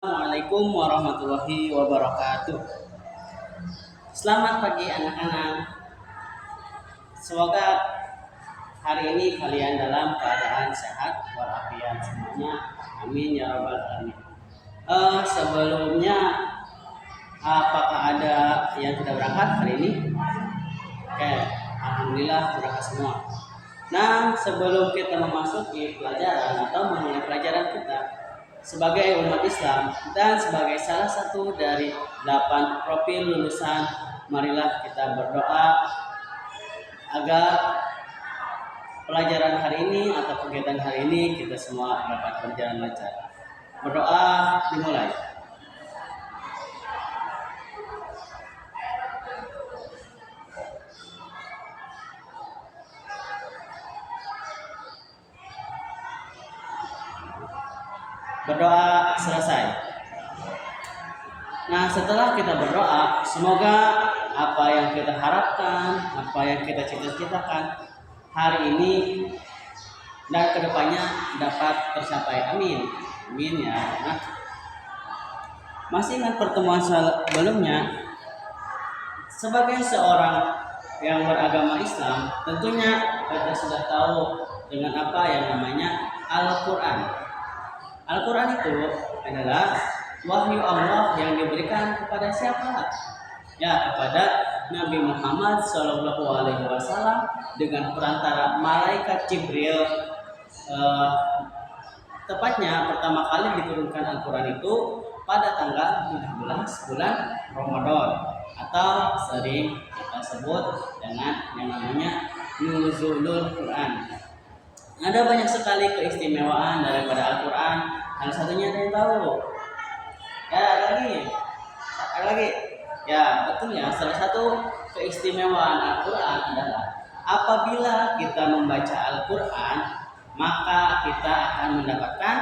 Assalamualaikum warahmatullahi wabarakatuh. Selamat pagi anak-anak. Semoga hari ini kalian dalam keadaan sehat walafiat semuanya. Amin ya rabbal alamin. Sebelumnya, apakah ada yang tidak berangkat hari ini? Oke, alhamdulillah berangkat semua. Nah, sebelum kita memasuki pelajaran atau memulai pelajaran kita sebagai umat Islam dan sebagai salah satu dari 8 profil lulusan, marilah kita berdoa agar pelajaran hari ini atau kegiatan hari ini kita semua dapat berjalan lancar. Berdoa dimulai. Berdoa selesai. Nah, setelah kita berdoa, semoga apa yang kita harapkan, apa yang kita cita-citakan hari ini dan kedepannya dapat tercapai. Amin. Amin ya. Nah, masih ingat pertemuan sebelumnya, sebagai seorang yang beragama Islam, tentunya kita sudah tahu dengan apa yang namanya Al-Quran. Al-Quran itu adalah wahyu Allah yang diberikan kepada siapa? Ya, kepada Nabi Muhammad SAW dengan perantara malaikat Jibril. Tepatnya pertama kali diturunkan Al-Quran itu pada tanggal 17 bulan Ramadan, atau sering kita sebut dengan yang namanya Nuzulul Quran. Ada banyak sekali keistimewaan daripada Al-Quran. Salah satunya ada yang tahu? Ya, ada lagi. Ya, betul ya. Salah satu keistimewaan Al-Quran adalah apabila kita membaca Al-Quran, maka kita akan mendapatkan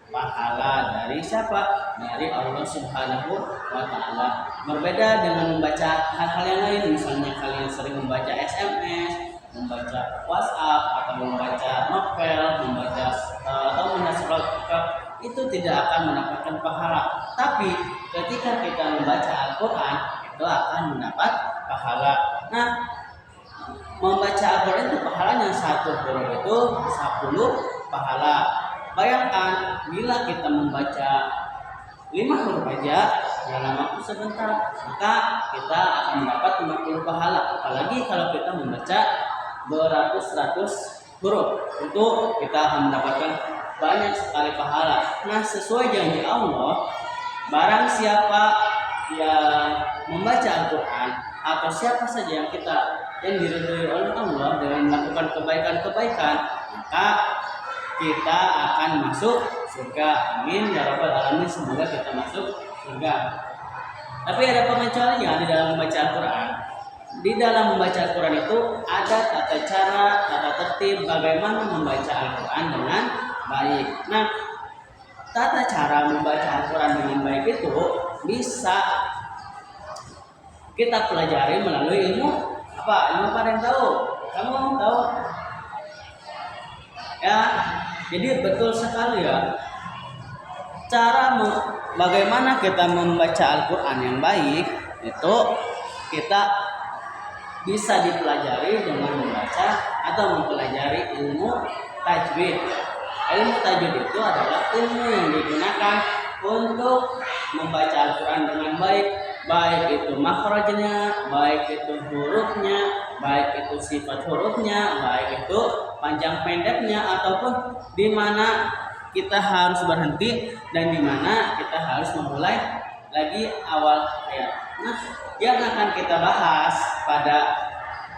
pahala dari siapa? Dari Allah Subhanahu wa Ta'ala. Berbeda dengan membaca hal-hal yang lain, misalnya kalian sering membaca SMS, membaca WhatsApp, atau membaca novel, membaca atau menasabah, itu tidak akan mendapatkan pahala. Tapi ketika kita membaca Al-Quran, itu akan mendapat pahala. Nah, membaca Al-Quran itu pahalanya 1 huruf itu 10 pahala. Bayangkan bila kita membaca 5 huruf aja dalam waktu sebentar, maka kita akan mendapat 50 pahala. Apalagi kalau kita membaca beratus-ratus huruf, itu kita akan mendapatkan banyak sekali pahala. Nah, sesuai janji Allah, barang siapa yang membaca Al-Quran atau siapa saja yang diridhoi oleh Allah dengan melakukan kebaikan-kebaikan, maka kita akan masuk surga. Amin ya rabbal alamin. Semoga kita masuk surga. Tapi ada pengecualiannya di dalam membaca Al-Quran. Di dalam membaca Al-Quran itu ada tata cara, tata tertib bagaimana membaca Al-Quran dengan baik. Nah, tata cara membaca Al-Quran dengan baik itu bisa kita pelajari melalui ilmu apa? Ilmu apa yang tahu? Kamu tahu? Ya, jadi betul sekali ya. Bagaimana kita membaca Al-Quran yang baik itu kita bisa dipelajari dengan membaca atau mempelajari ilmu tajwid. Ilmu tajwid itu adalah ilmu yang digunakan untuk membaca Al-Quran dengan baik, baik itu makhrajnya, baik itu hurufnya, baik itu sifat hurufnya, baik itu panjang pendeknya, ataupun di mana kita harus berhenti dan di mana kita harus memulai lagi awal ayat. Nah, yang akan kita bahas pada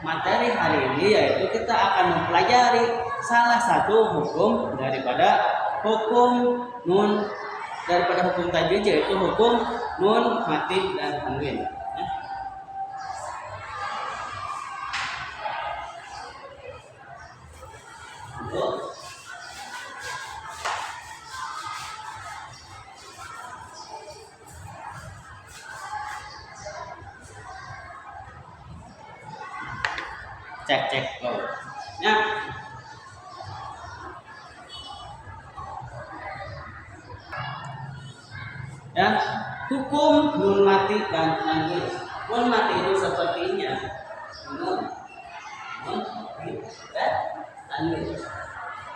materi hari ini yaitu kita akan mempelajari salah satu hukum daripada hukum tajwid, yaitu hukum nun, mati, dan tanwin. Cek go. Nah, Ya, hukum nun mati dan tanwin. Nun mati itu sepertinya nun dan tanwin.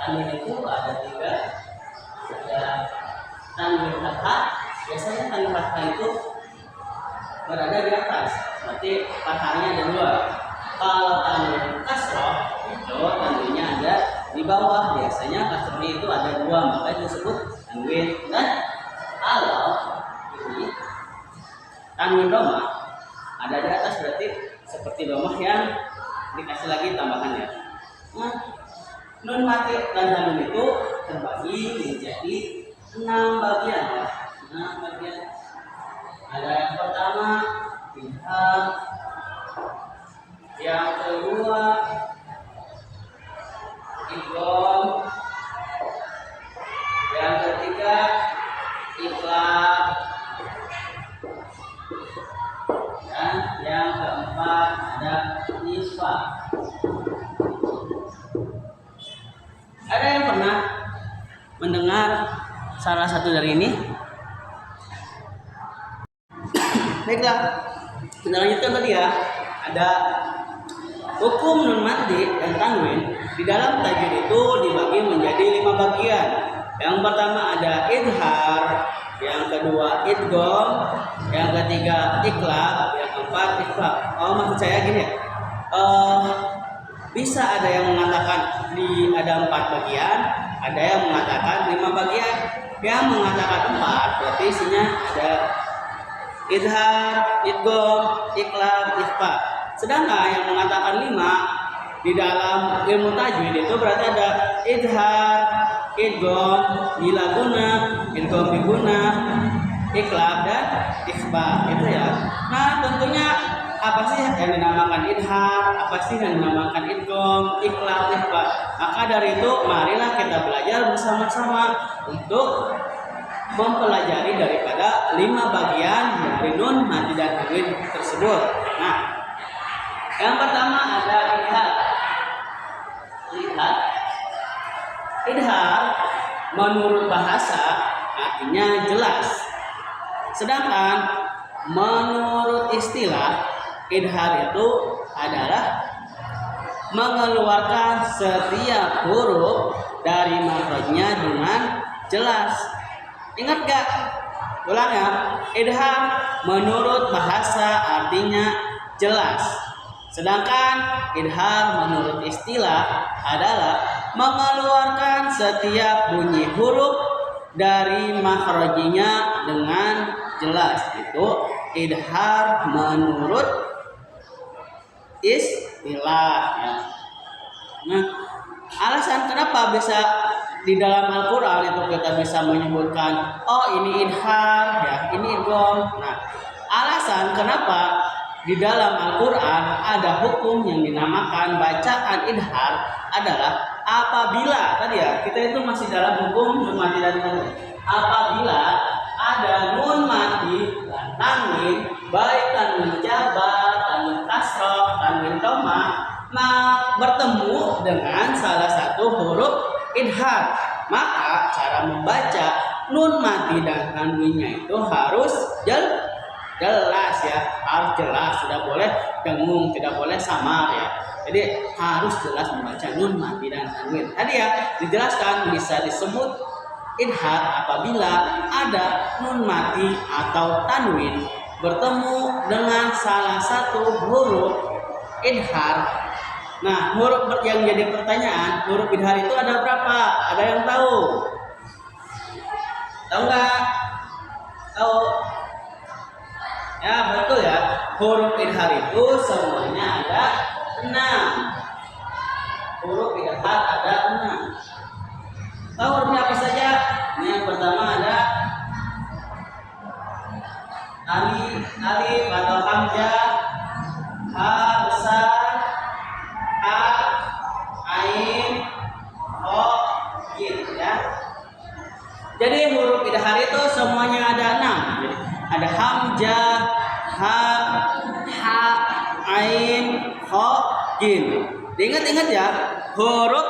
Tanwin itu ada tiga. Ada tanwin fathah. Biasanya tanwin fathah itu berada di atas. Berarti fathahnya ada dua. Kalau tanwin kasroh itu tanwinnya ada di bawah. Biasanya kasrohnya itu ada dua, maka disebut tanwin. Dan kalau ini tanwin domah ada di atas, berarti seperti domah yang dikasih lagi tambahannya. Nah, nun mati dan tanwin itu terbagi menjadi 6 bagian. 6 bagian. Ada yang pertama idgham, yang kedua idgham, yang ketiga iqlab, dan yang keempat ada nisfa. Ada yang pernah mendengar salah satu dari ini? Baiklah, kita lanjutkan tadi ya. Ada hukum nun mati dan tanwin di dalam tajwid itu dibagi menjadi 5 bagian. Yang pertama ada idhar, yang kedua idgham, yang ketiga iqlab, yang keempat ikhfa. Oh, maksud saya gini ya. Bisa ada yang mengatakan ada 4 bagian, ada yang mengatakan 5 bagian. Yang mengatakan 4 berarti isinya ada idhar, idgham, iqlab, ikhfa. Sedangkan yang mengatakan 5 di dalam ilmu tajwid itu berarti ada idhar, idgham, bila guna, idgham biguna, iqlab dan ikhfa. Itu ya. Nah, tentunya apa sih yang dinamakan idhar, apa sih yang dinamakan idgham, iqlab, ikhfa. Maka dari itu marilah kita belajar bersama-sama untuk mempelajari daripada 5 bagian dari nun mati dan tanwin tersebut. Nah, yang pertama ada idhar. Idhar menurut bahasa artinya jelas. Sedangkan menurut istilah idhar itu adalah mengeluarkan setiap huruf dari makhrajnya dengan jelas. Ingat gak? Ulang ya. Idhar menurut bahasa artinya jelas. Sedangkan idhar menurut istilah adalah mengeluarkan setiap bunyi huruf dari makhrajinya dengan jelas. Itu idhar menurut istilah ya. Nah, alasan kenapa bisa di dalam Al-Quran itu kita bisa menyebutkan oh ini idhar ya, ini idgham. Nah, alasan kenapa di dalam Al-Quran ada hukum yang dinamakan bacaan idhar adalah apabila tadi ya, kita itu masih dalam hukum nun mati dan tanwin. Apabila ada nun mati dan tanwin, baik tanwin jabar, tanwin kasroh, tanwin domah, bertemu dengan salah satu huruf idhar, maka cara membaca nun mati dan tanwinnya itu harus jelas ya, harus jelas, tidak boleh dengung, tidak boleh samar ya. Jadi harus jelas membaca nun mati dan tanwin. Tadi ya dijelaskan bisa disebut idhar apabila ada nun mati atau tanwin bertemu dengan salah satu huruf idhar. Nah, huruf yang jadi pertanyaan, huruf idhar itu ada berapa? Ada yang tahu? Tahu nggak? Tahu? Ya, betul ya. Huruf idhar itu semuanya ada 6. Huruf idhar ada 6. Tahu hurufnya apa saja? Ini yang pertama ada alif atau hamzah, ha besar, ha, ain, ho, jim ya. Jadi huruf idhar itu semuanya ada 6. Jadi, ada hamzah, ha, ain, ho, jim. Diingat-ingat ya, huruf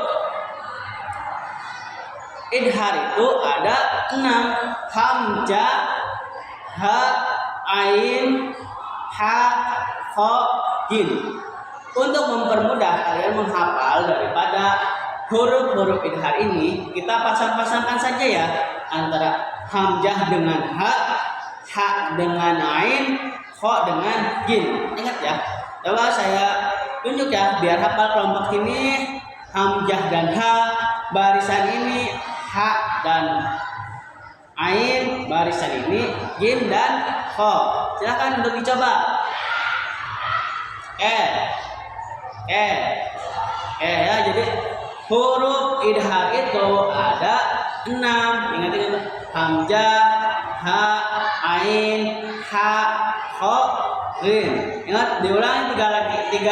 idhar itu ada 6. Hamzah, ha, ain, ha, kho, jin. Untuk mempermudah kalian menghafal daripada huruf-huruf idhar ini, kita pasang-pasangkan saja ya antara hamzah dengan ha dengan ain, kho dengan jim. Ingat ya. Coba saya tunjuk ya biar hafal kelompok ini hamzah dan ha, barisan ini ha dan ain, barisan ini jim dan kho. Silakan untuk dicoba. Ya, jadi huruf idhar itu ada 6. Ingat hamzah, ha, ain, ha, kho, rin. Ingat diulangi 3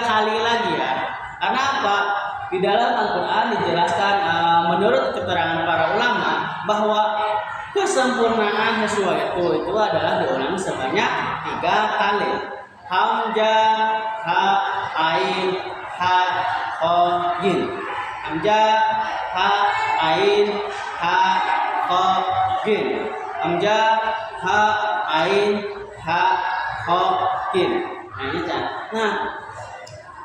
kali lagi ya. Karena apa? Di dalam Al-Quran dijelaskan menurut keterangan para ulama bahwa kesempurnaan sesuai itu adalah diulangi sebanyak 3 kali. Hamzah, ha, ain, ha, kho, jin. Hamzah, ha, ain, ha, kho, jin. Hamzah, ha, ain, ha, kho, jin. Nah,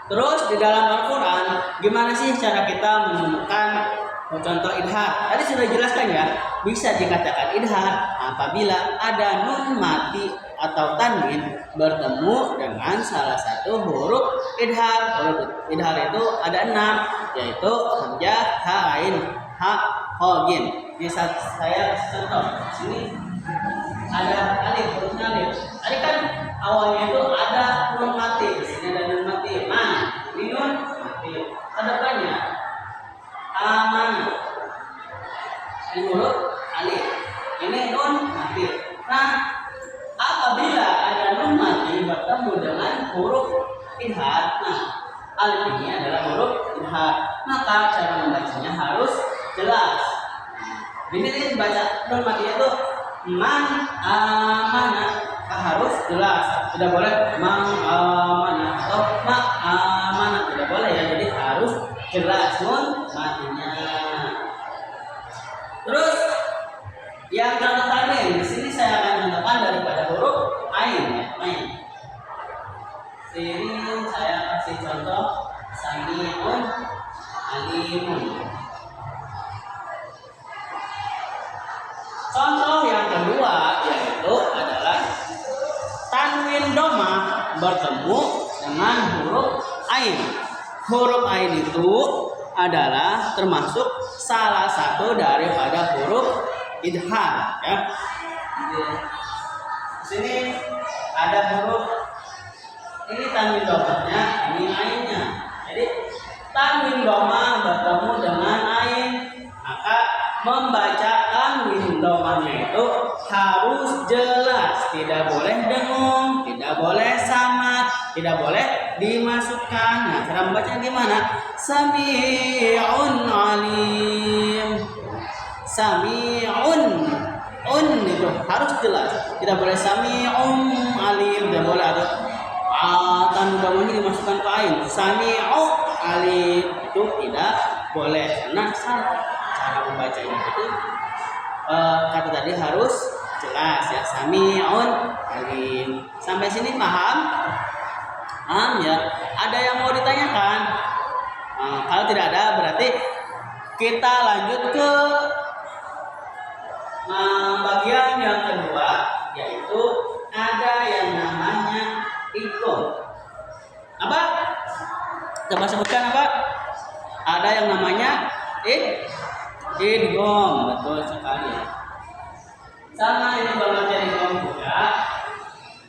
terus di dalam Al-Quran gimana sih cara kita menemukan contoh idhar? Tadi sudah dijelaskan ya, bisa dikatakan idhar apabila ada nun mati atau tanwin bertemu dengan salah satu huruf idhar. Huruf idhar itu ada 6, yaitu hamzah, ha, ain, ha, kho, jim. Ini saya contoh. Sini ada alif, hurufnya alif. Tadi kan awalnya itu ada nun mati. Di sini ada nun mati. Ini nun mati. Kedepannya aman. Ini huruf alif. Ini nun mati. Nah, apabila ada nun mati bertemu dengan huruf idhar, nah alif ini adalah huruf idhar, maka cara membacanya harus jelas. Ini dibaca nun mati itu man amana, harus jelas, tidak boleh man amana atau ma amana, tidak boleh ya, jadi harus jelas nun matinya. Terus yang contoh tadi di sini saya akan contohkan daripada huruf ain ya, ain. Sini saya kasih contoh sami'un, alimun. Contoh yang kedua yaitu adalah tanwin domah bertemu dengan huruf ain. Huruf ain itu adalah termasuk salah satu daripada huruf idhar ya. Di sini ada huruf ini tanwin domahnya, ini ainnya. Jadi tanwin domah bertemu dengan ain, maka membaca tanwin domahnya itu harus jelas, tidak boleh dengung, tidak boleh samad, tidak boleh dimasukkan. Nah, cara membacanya gimana? Sami'un alim. Sami'un, itu harus jelas, tidak boleh sami'um alim, tidak boleh ada tanwin domahnya dimasukkan ke ain. Sami'u alim itu tidak boleh, karena salah. Cara membacanya itu kata tadi harus jelas ya, sami'un alim. Sampai sini paham? Paham ya? Ada yang mau ditanyakan? Kalau tidak ada berarti kita lanjut ke bagian yang kedua, yaitu ada yang namanya idgham. Apa? Coba sebutkan apa? Ada yang namanya idgham, betul sekali. Sama ini pengertian idgham juga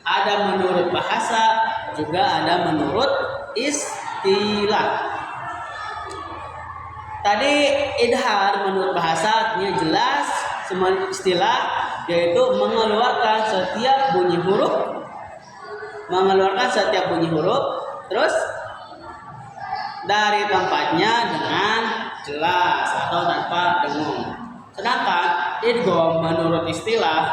ada menurut bahasa, juga ada menurut istilah. Tadi idhar menurut bahasa artinya jelas, menurut istilah yaitu mengeluarkan setiap bunyi huruf, terus dari tempatnya dengan jelas atau tanpa dengung. Sedangkan idgham menurut istilah,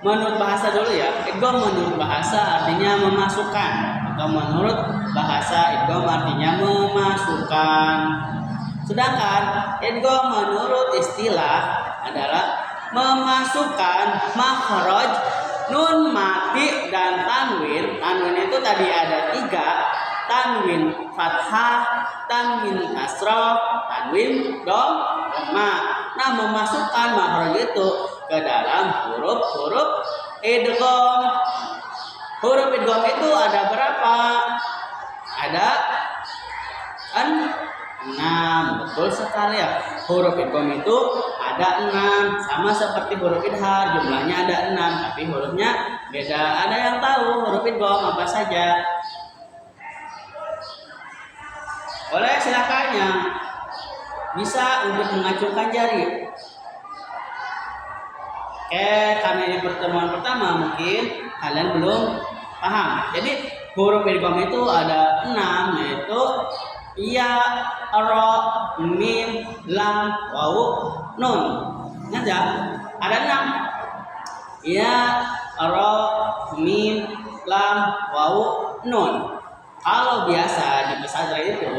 menurut bahasa dulu ya, idgham menurut bahasa artinya memasukkan, atau menurut bahasa idgham artinya memasukkan. Sedangkan idgham menurut istilah adalah memasukkan makhraj nun mati dan tanwin. Tanwin itu tadi ada 3, tanwin fathah, tanwin kasrah, tanwin dhamma. Nah, memasukkan makhraj itu ke dalam huruf-huruf idgham. Huruf idgham itu ada berapa? Ada 6. Betul sekali ya. Huruf idgham itu ada 6, sama seperti huruf idhar, jumlahnya ada 6, tapi hurufnya beda. Ada yang tahu huruf idgham apa saja? Boleh, silakan yang bisa untuk mengacungkan jari. Oke, karena ini pertemuan pertama mungkin kalian belum paham. Jadi huruf idgham itu ada 6, yaitu ya, ra, mim, lam, waw, nun. Ingat ya, ada 6. Ya, ra, mim, lam, waw, nun. Kalau biasa di pesantren itu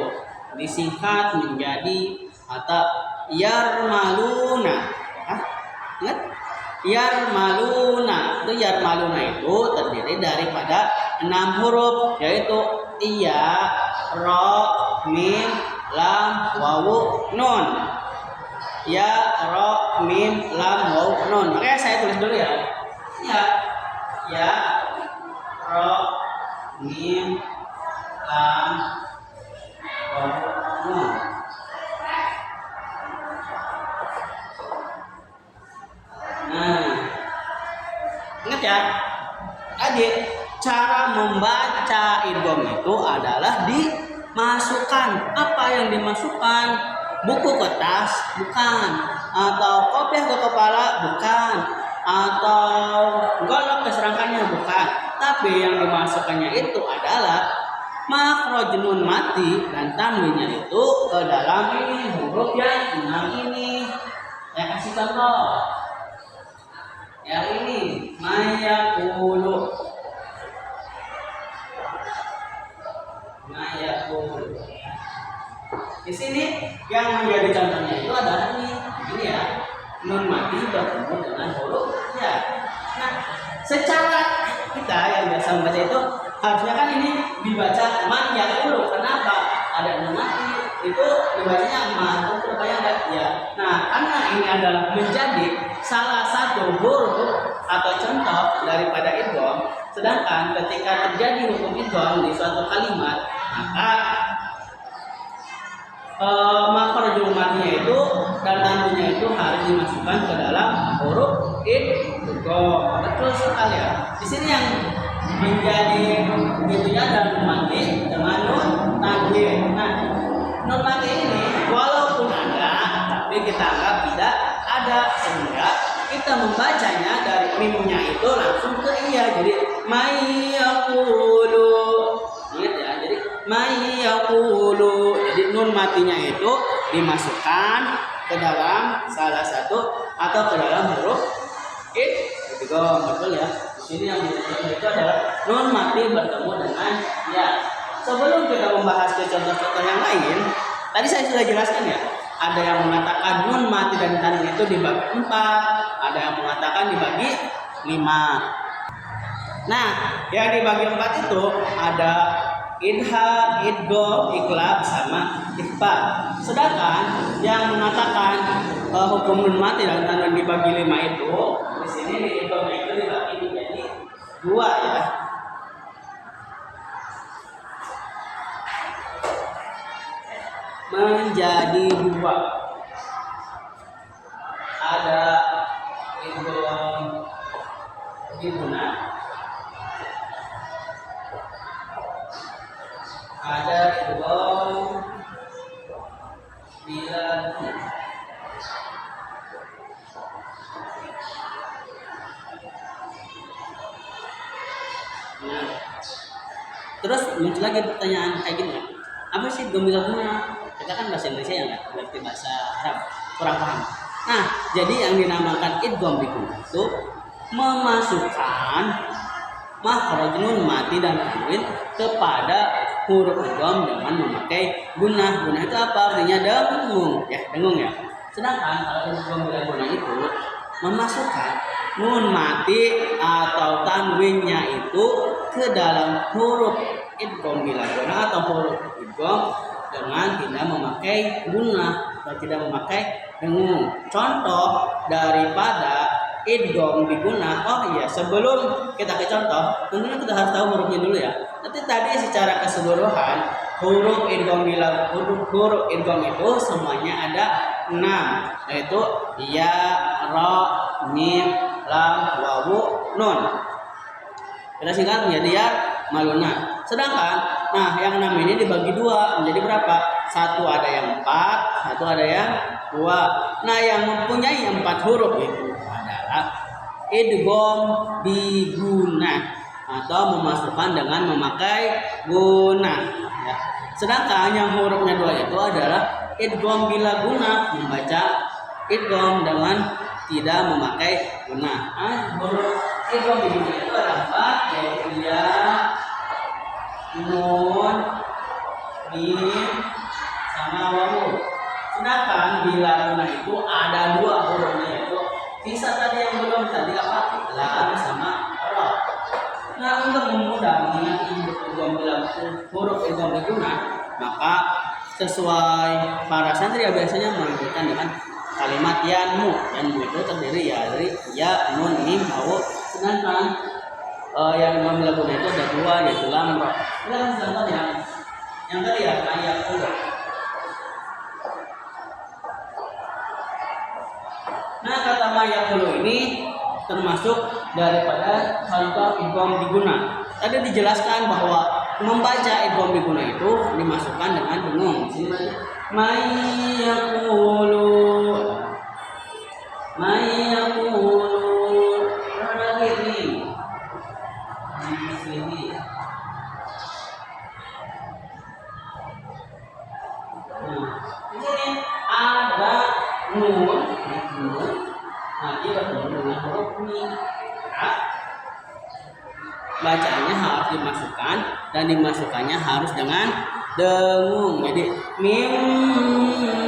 disingkat menjadi atau yarmaluna. Ingat? Yarmaluna. Itu yarmaluna itu terdiri daripada 6 huruf, yaitu iya, ra, mim, lam, waw, nun. Ya, ra, mim, lam, waw, nun. Oke, saya tulis dulu ya. Ya, ra, mim, lam, waw, nun. Nah, ingat ya, adik, cara membaca idgham itu adalah dimasukkan. Apa yang dimasukkan? Buku kertas? Bukan. Atau kopiah ke kepala? Bukan. Atau golok ke serangkannya? Bukan. Tapi yang dimasukkannya itu adalah makhraj nun mati dan tanwinnya itu ke dalam ini huruf yang 6 ini. Saya kasih contoh. Yang ini mayaqulu. Di sini yang menjadi contohnya itu adalah ini ya, nun mati bertemu dengan huruf ya. Nah, secara kita yang biasa membaca itu harusnya kan ini dibaca man yaqulu. Kenapa? Ada nun mati itu dibacanya man, terus rupanya ada ya. Nah, karena ini adalah menjadi salah satu huruf atau contoh daripada idgham, sedangkan ketika terjadi hukum idgham di suatu kalimat, maka makhrajul matinya itu dan tanwinnya itu harus dimasukkan ke dalam huruf idgham. Betul sekali ya. Di sini yang menjadi begitunya dan nun mati dengan nun tanwin. Nah, nun mati ini walaupun ada, tapi kita anggap tidak ada, sehingga kita membacanya dari mimnya itu langsung ke iya. Jadi mayaqulu. Ingat ya, jadi mayaqulu. Jadi nun matinya itu dimasukkan ke dalam salah satu atau ke dalam huruf idgham. Betul ya. Di sini yang dimaksud itu adalah nun mati bertemu dengan ya. Sebelum kita membahas ke contoh-contoh yang lain, tadi saya sudah jelaskan ya. Ada yang mengatakan nun mati dan tanwin itu dibagi 4, ada yang mengatakan dibagi 5. Nah, yang dibagi 4 itu ada idhar, idgham, iqlab, sama ikhfa. Sedangkan yang mengatakan hukum nun mati dan tanwin dibagi 5 itu, di sini di idgham itu dibagi menjadi 2 ya. Menjadi 2. Ada idgham ibuna, ada idgham bila. Nah, terus muncul lagi pertanyaan kayak gini, apa sih idgham bila guna? Kita kan bahasa Indonesia yang nggak ngerti bahasa Arab, kurang paham. Nah, jadi yang dinamakan idgham itu memasukkan makhraj nun mati dan tanwin kepada huruf idgham dengan memakai gunnah. Gunnah itu apa? Artinya dengung ya, dengung ya. Sedangkan kalau idgham bila gunnah itu memasukkan nun mati atau tanwinnya itu ke dalam huruf idgham bila guna atau huruf idgham dengan tidak memakai gunnah dan tidak memakai dengung. Contoh daripada idgham bigunnah. Oh iya, sebelum kita ke contoh, tentunya kita harus tahu hurufnya dulu ya. Nanti tadi secara keseluruhan huruf idgham itu semuanya ada 6, yaitu ya, ra, mim, lam, wawu, nun. Kita singkat menjadi ya, maluna. Sedangkan yang 6 ini dibagi 2 menjadi berapa? Satu ada yang 4, satu ada yang 2. Yang mempunyai 4 huruf itu adalah idgham bigunnah atau memasukkan dengan memakai gunnah ya. Sedangkan yang hurufnya 2 itu adalah idgham bila gunnah, membaca idgham dengan tidak memakai gunnah. Huruf idgham bigunnah itu ada 4, yaitu ya, nun, mim, sama wawu. Sedangkan bila gunnah itu ada 2 hurufnya, yaitu sisa tadi yang belum tadi apa? Lam sama ra. Untuk memudah mengingat huruf idgham bigunnah, maka sesuai para santri biasanya melanjutkan dengan kalimat yanmu. Yanmu itu terdiri ya dari ya, nun, mim, wawu. Sedangkan yang idgham bigunnah itu ada 2, yaitu lam, ra. Kita kasih contoh yang tadi ya, ayat 2. Kata mayakulu ini termasuk daripada contoh idgham bigunnah. Tadi dijelaskan bahwa membaca idgham bigunnah itu dimasukkan dengan dengung. Mayakulu mana ini di sini. Di sini ada nun. Nanti bertemu dengan huruf mim. Bacaannya harus dimasukkan dan dimasukkannya harus dengan dengung. Jadi mim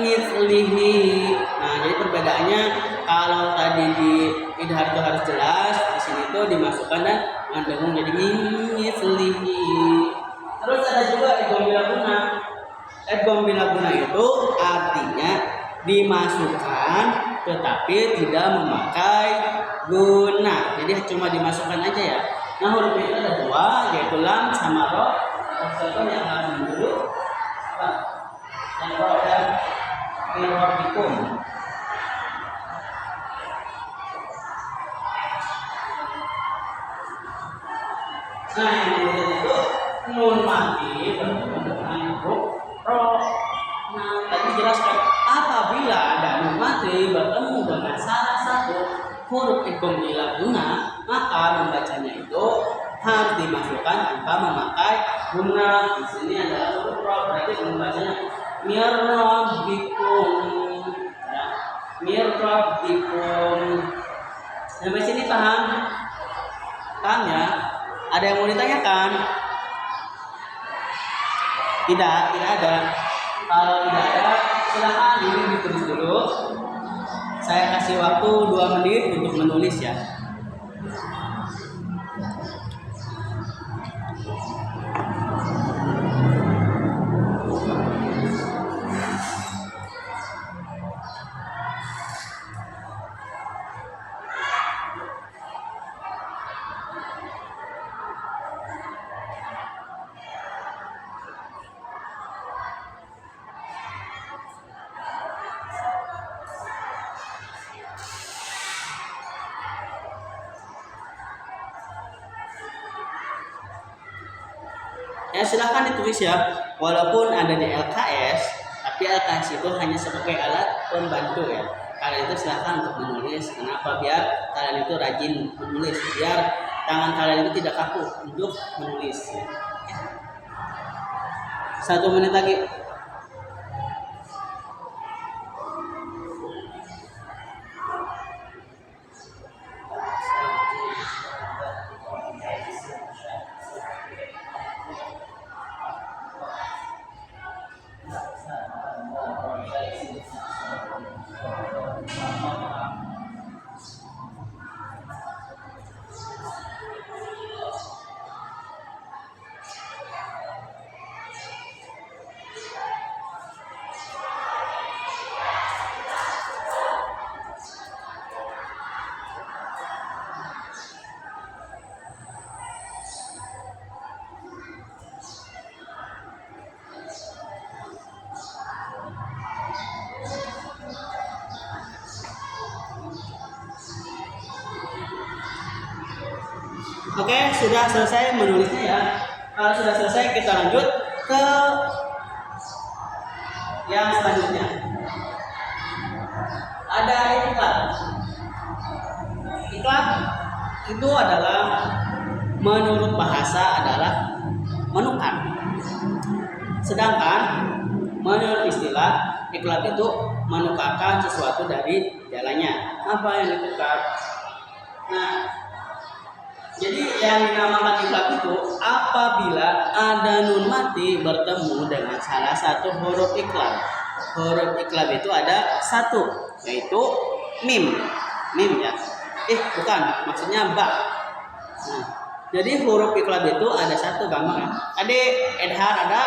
mislihi. Jadi perbedaannya kalau tadi di idhar itu harus jelas, di sini itu dimasukkan dan dengan dengung jadi mim mislihi. Terus ada juga idgham bila gunnah. Idgham bila gunnah itu artinya dimasukkan tetapi tidak memakai gunnah. Jadi cuma dimasukkan aja ya. Huruf itu ada 2, yaitu lam sama ra. Contoh yang lam dulu. Yang ra dan mirwabikum. Yang itu nun mati bertemu dengan huruf ra. Tadi dijelaskan apabila ada nun mati bertemu dengan salah satu huruf idgham bila gunnah, maka membacanya itu harus dimasukkan tanpa memakai gunnah. Di sini adalah huruf ra, berarti membacanya mirrabbikum ya, mirrabbikum. Sampai sini paham? Paham ya? Ada yang mau ditanyakan? Tidak ada. Kalau tidak ada, silakan ini ditulis dulu. Saya kasih waktu 2 menit untuk menulis ya. Ya silahkan ditulis ya, walaupun ada di LKS, tapi LKS itu hanya sebagai alat pembantu ya. Kalian itu silahkan untuk menulis. Kenapa? Biar kalian itu rajin menulis, biar tangan kalian itu tidak kaku untuk menulis. 1 menit lagi. Oke, sudah selesai menulisnya ya. Kalau sudah selesai kita lanjut ke yang selanjutnya. Ada iklan. Iklan itu adalah menurut bahasa adalah menukar. Sedangkan menurut istilah iklan itu menukarkan sesuatu dari jalannya. Apa yang ditukar? Nah, jadi yang dinamakan iklan itu apabila ada nun mati bertemu dengan salah satu huruf iklan. Huruf iklan itu ada satu, yaitu mim. Mim ya. Bukan, maksudnya ba. Nah, jadi huruf iklan itu ada satu gampang ya. Tadi Edhar ada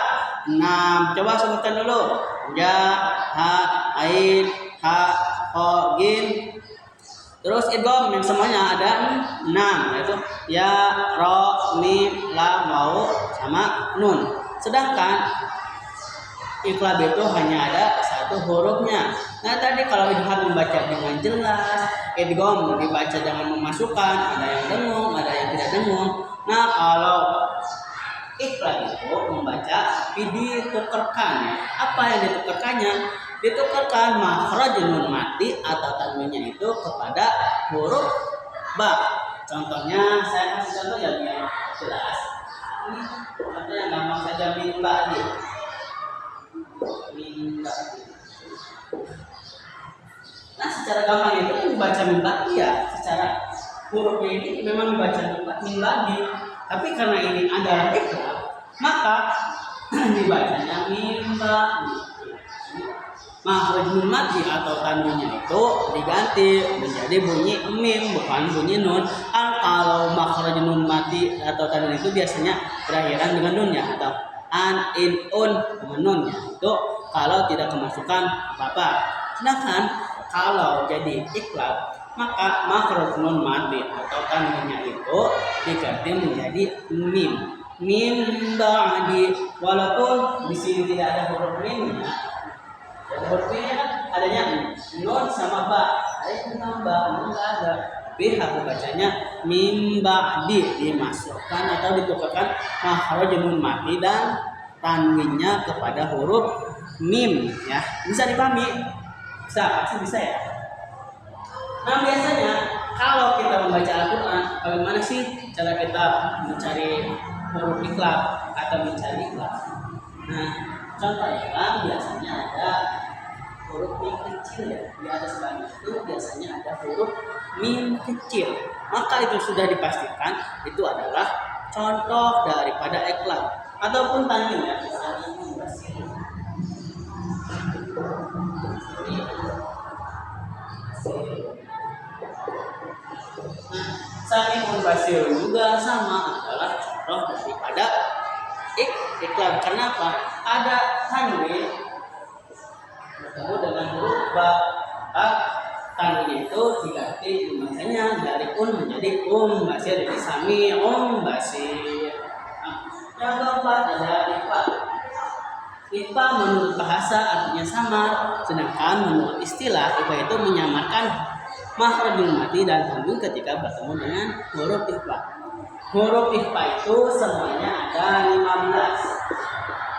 6. Coba sebutkan dulu. Ja, ha, ain, ha, ho, gin. Terus idgham yang semuanya ada 6, yaitu ya, ro, mim, lam, waw sama nun. Sedangkan iqlab itu hanya ada satu hurufnya. Nah, tadi kalau idgham membaca dengan jelas, idgham dibaca dengan memasukkan, ada yang dengung, ada yang tidak dengung. Nah, kalau iqlab itu membaca tapi ditukarkan ya. Apa yang ditukarkannya? Ditukarkan makhraj nun mati atau tanwinnya itu kepada huruf ba. Contohnya saya kasih contoh yang jelas. Ini contoh yang gampang saja, min ba'di. Min ba'di. Nah, secara gampang itu membaca min ba'di ya. Secara hurufnya ini memang membaca min ba'di. Tapi karena ini adalah iqlab, maka dibacanya min ba'di. Makhraj nun mati atau tanwinnya itu diganti menjadi bunyi mim, bukan bunyi nun. Kalau makhraj nun mati atau tanwin itu biasanya berakhiran dengan nun ya, atau an, in, un dengan nun ya. Itu kalau tidak kemasukan apa-apa. Sedangkan kalau jadi iqlab, maka makhraj nun mati atau tanwinnya itu diganti menjadi mim. Mim ba'di, walaupun di sini tidak ada huruf mimnya. Huruf ini kan adanya nun sama ba, ada nambah, enggak ada. Tapi aku bacanya mim ba'di, dimasukkan atau ditukarkan makhraj nun mati dan tanwinnya kepada huruf mim ya. Bisa dipahami? Bisa, pasti bisa ya. Nah, biasanya kalau kita membaca Al-Qur'an, bagaimana sih cara kita mencari huruf iqlab atau mencari iqlab? Nah, contohnya biasanya ada huruf mim kecil ya, di atas banyak itu biasanya ada huruf mim kecil. Maka itu sudah dipastikan itu adalah contoh daripada iqlab ataupun tanwin ya. Sami munbasir juga sama, adalah contoh daripada iqlab. Kenapa? Ada tanwin bertemu dengan huruf ba, maka tanwin itu diganti misalnya dari un menjadi basir, jadi sami basir. Yang keempat ada iqfa. Iqfa menurut bahasa artinya samar, sedangkan menurut istilah iqfa itu menyamarkan makhrajul mati dan tanwin ketika bertemu dengan huruf iqfa. Huruf iqfa itu semuanya ada 15.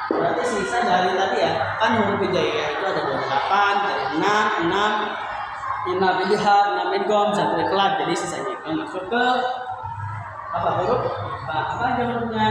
Berarti sisa dari tadi ya, kan huruf hijaiyah itu ada 28, dari 6 idhar, 6 idgham, 1 iqlab. Jadi sisanya itu masuk ke apa huruf? Apa aja hurufnya?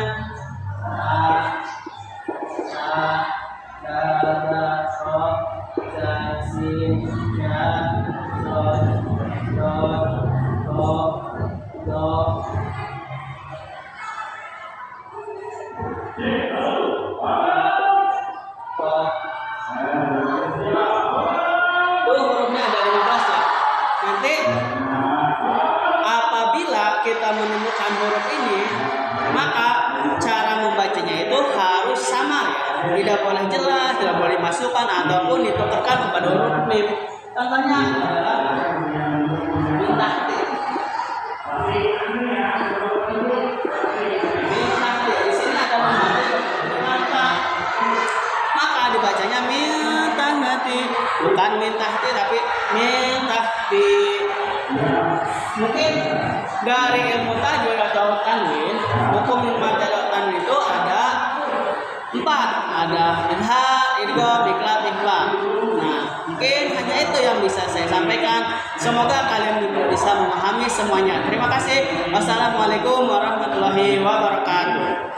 Kita menemukan huruf ini, maka cara membacanya itu harus sama ya. Tidak boleh jelas, tidak boleh masukkan ataupun ditukarkan kepada huruf mim. Contohnya adalah min tahti. Min tahti di sini ada mata. Maka dibacanya min tahti, bukan min tahti tapi min tahti. Mungkin dari ilmu tajwid atau tanwin, hukum membaca tanwin itu ada 4, ada idhar, idgham, iqlab, ikhfa. Nah, mungkin hanya itu yang bisa saya sampaikan. Semoga kalian juga bisa memahami semuanya. Terima kasih. Wassalamualaikum warahmatullahi wabarakatuh.